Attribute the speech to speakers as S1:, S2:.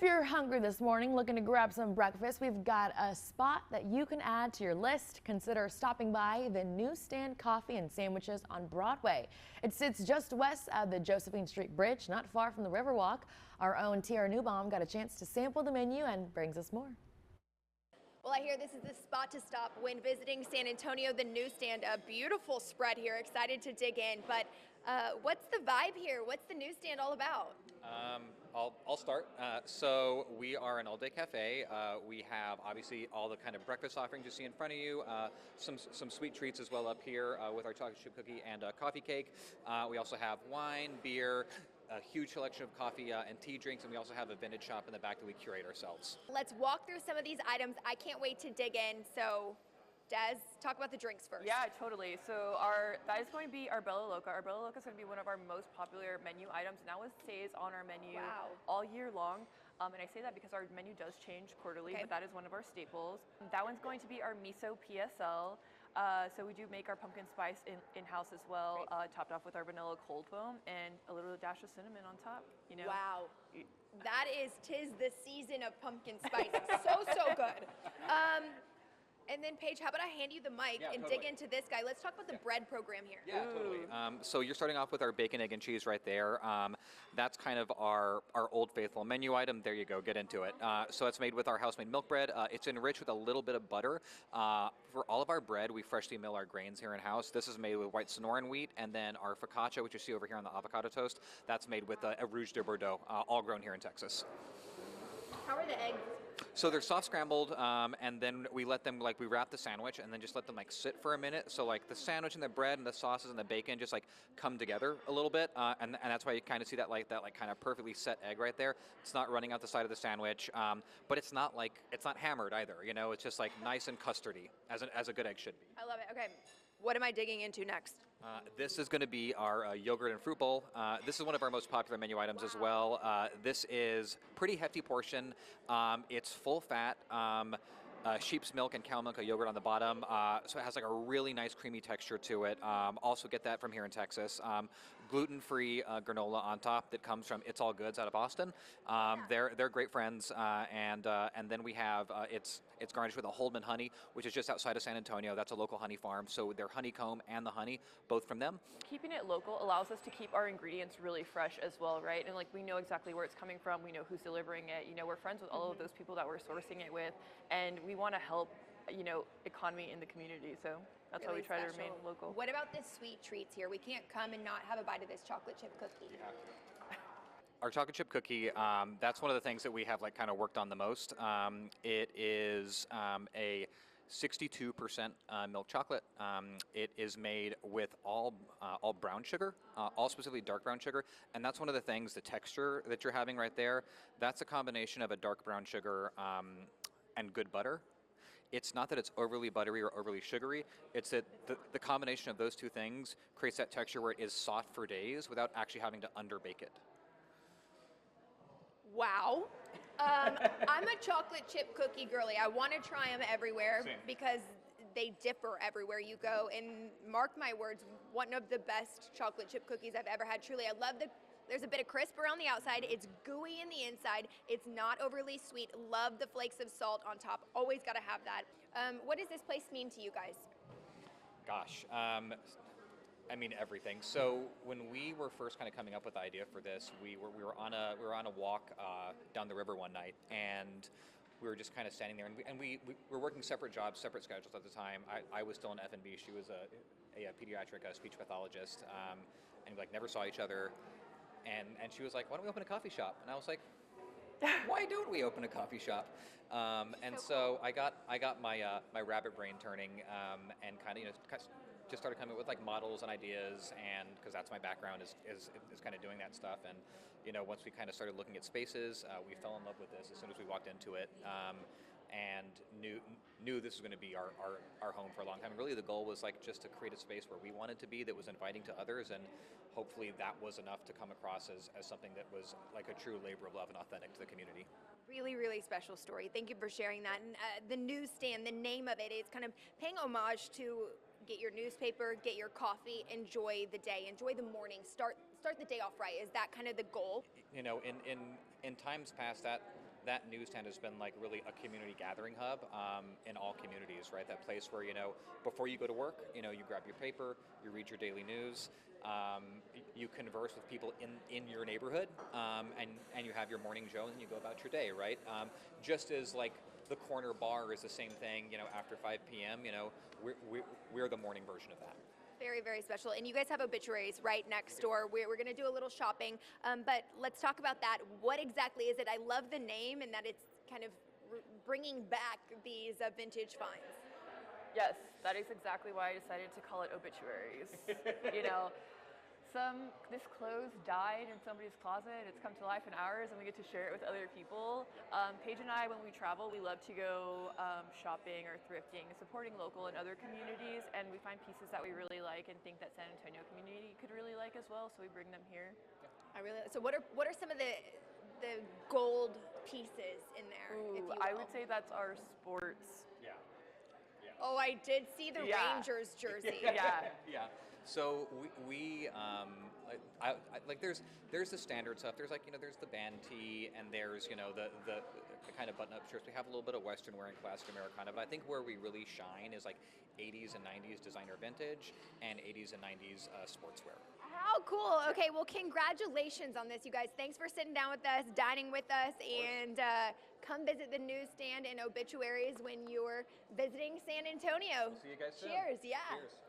S1: you're hungry this morning, looking to grab some breakfast, we've got a spot that you can add to your list. Consider stopping by the Newstand Coffee and Sandwiches on Broadway. It sits just west of the Josephine Street Bridge, not far from the Riverwalk. Our own Tiara Newbaum got a chance to sample the menu and brings us more.
S2: Well, I hear this is the spot to stop when visiting San Antonio, the Newstand. A beautiful spread here. Excited to dig in. But what's the vibe here? What's the Newstand all about?
S3: I'll start. So we are an all-day cafe. We have obviously all the kind of breakfast offerings you see in front of you. Some sweet treats as well up here with our chocolate chip cookie and coffee cake. We also have wine, beer, a huge selection of coffee and tea drinks, and we also have a vintage shop in the back that we curate ourselves.
S2: Let's walk through some of these items. I can't wait to dig in. So, Des, talk about the drinks first.
S4: Yeah, totally. So that is going to be our Bella Loca. Our Bella Loca is going to be one of our most popular menu items, and that one stays on our menu all year long. And I say that because our menu does change quarterly, but that is one of our staples. That one's going to be our miso PSL. So we do make our pumpkin spice in-house as well, topped off with our vanilla cold foam and a little dash of cinnamon on top. You know.
S2: Wow, that is 'tis the season of pumpkin spice. so good. And then, Paige, how about I hand you the mic dig into this guy? Let's talk about the bread program here.
S3: Yeah, totally. So you're starting off with our bacon, egg, and cheese right there. That's kind of our Old Faithful menu item. There you go, get into it. So it's made with our house-made milk bread. It's enriched with a little bit of butter. For all of our bread, we freshly mill our grains here in-house. This is made with white Sonoran wheat, and then our focaccia, which you see over here on the avocado toast, that's made with a Rouge de Bordeaux, all grown here in Texas.
S2: How are the eggs?
S3: So they're soft scrambled, and then we let them, we wrap the sandwich and then just let them sit for a minute. So the sandwich and the bread and the sauces and the bacon just come together a little bit, and that's why you kind of see that kind of perfectly set egg right there. It's not running out the side of the sandwich, but it's not hammered either. You know, it's just nice and custardy as a good egg should be.
S2: I love it. Okay, what am I digging into next?
S3: This is going to be our yogurt and fruit bowl. This is one of our most popular menu items as well. This is pretty hefty portion. It's full fat, sheep's milk and cow milk yogurt on the bottom. So it has a really nice creamy texture to it. Also get that from here in Texas. Gluten-free granola on top that comes from It's All Goods out of Austin. They're great friends, and then we have it's garnished with a Holdman honey, which is just outside of San Antonio. That's a local honey farm, so their honeycomb and the honey, both from them.
S4: Keeping it local allows us to keep our ingredients really fresh as well, right? And we know exactly where it's coming from. We know who's delivering it. You know, we're friends with all of those people that we're sourcing it with, and we want to help, economy in the community. So that's
S2: really
S4: why we try
S2: special.
S4: to remain local.
S2: What about the sweet treats here? We can't come and not have a bite of this chocolate chip cookie.
S3: Our chocolate chip cookie, that's one of the things that we have kind of worked on the most. It is a 62% milk chocolate. It is made with all brown sugar, all specifically dark brown sugar, and that's one of the things, the texture that you're having right there, that's a combination of a dark brown sugar and good butter. It's not that it's overly buttery or overly sugary, it's that the combination of those two things creates that texture where it is soft for days without actually having to underbake it.
S2: Wow. I'm a chocolate chip cookie girly. I want to try them everywhere because they differ everywhere you go. And mark my words, one of the best chocolate chip cookies I've ever had. Truly, I love there's a bit of crisp around the outside. It's gooey in the inside. It's not overly sweet. Love the flakes of salt on top. Always got to have that. What does this place mean to you guys?
S3: Gosh. I mean everything. So when we were first kind of coming up with the idea for this, we were on a walk down the river one night, and we were just kind of standing there, and we were working separate jobs, separate schedules at the time. I was still in F&B. She was a pediatric speech pathologist, and we never saw each other. And she was like, "Why don't we open a coffee shop?" And I was like, "Why don't we open a coffee shop?" And so I got my rabbit brain turning, and kind of just started coming with models and ideas, and because that's my background is kind of doing that stuff. And once we kind of started looking at spaces, we fell in love with this as soon as we walked into it, and knew this was going to be our home for a long time. Really, the goal was just to create a space where we wanted to be, that was inviting to others, and hopefully that was enough to come across as something that was a true labor of love and authentic to the community.
S2: Really, really special story. Thank you for sharing that. And the Newstand, the name of it is kind of paying homage to get your newspaper, get your coffee, enjoy the day, enjoy the morning, start the day off right. Is that kind of the goal?
S3: In times past, that newsstand has been like really a community gathering hub in all communities, right? That place where, before you go to work, you grab your paper, you read your daily news, you converse with people in your neighborhood, and you have your morning joe and you go about your day, right? Just as like the corner bar is the same thing, after 5 p.m., we're the morning version of that.
S2: Very, very special. And you guys have obituaries right next door. We're going to do a little shopping, but let's talk about that. What exactly is it? I love the name and that it's kind of bringing back these vintage finds.
S4: Yes, that is exactly why I decided to call it obituaries. This clothes died in somebody's closet. It's come to life in ours, and we get to share it with other people. Paige and I, when we travel, we love to go shopping or thrifting, supporting local and other communities, and we find pieces that we really like and think that San Antonio community could really like as well, so we bring them here.
S2: So what are some of the gold pieces in there?
S4: Ooh,
S2: if you will?
S4: I would say that's our sports.
S3: Yeah.
S2: Oh, I did see the Rangers jersey.
S3: Yeah. So we there's the standard stuff. There's there's the band tee, and there's the kind of button-up shirts. We have a little bit of Western wear and classic Americana, but I think where we really shine is like 80s and 90s designer vintage and 80s and 90s sportswear.
S2: How cool. Okay, well, congratulations on this, you guys. Thanks for sitting down with us, dining with us, and come visit the newsstand and obituaries when you're visiting San Antonio.
S3: See you guys soon.
S2: Cheers. Yeah.
S3: Cheers.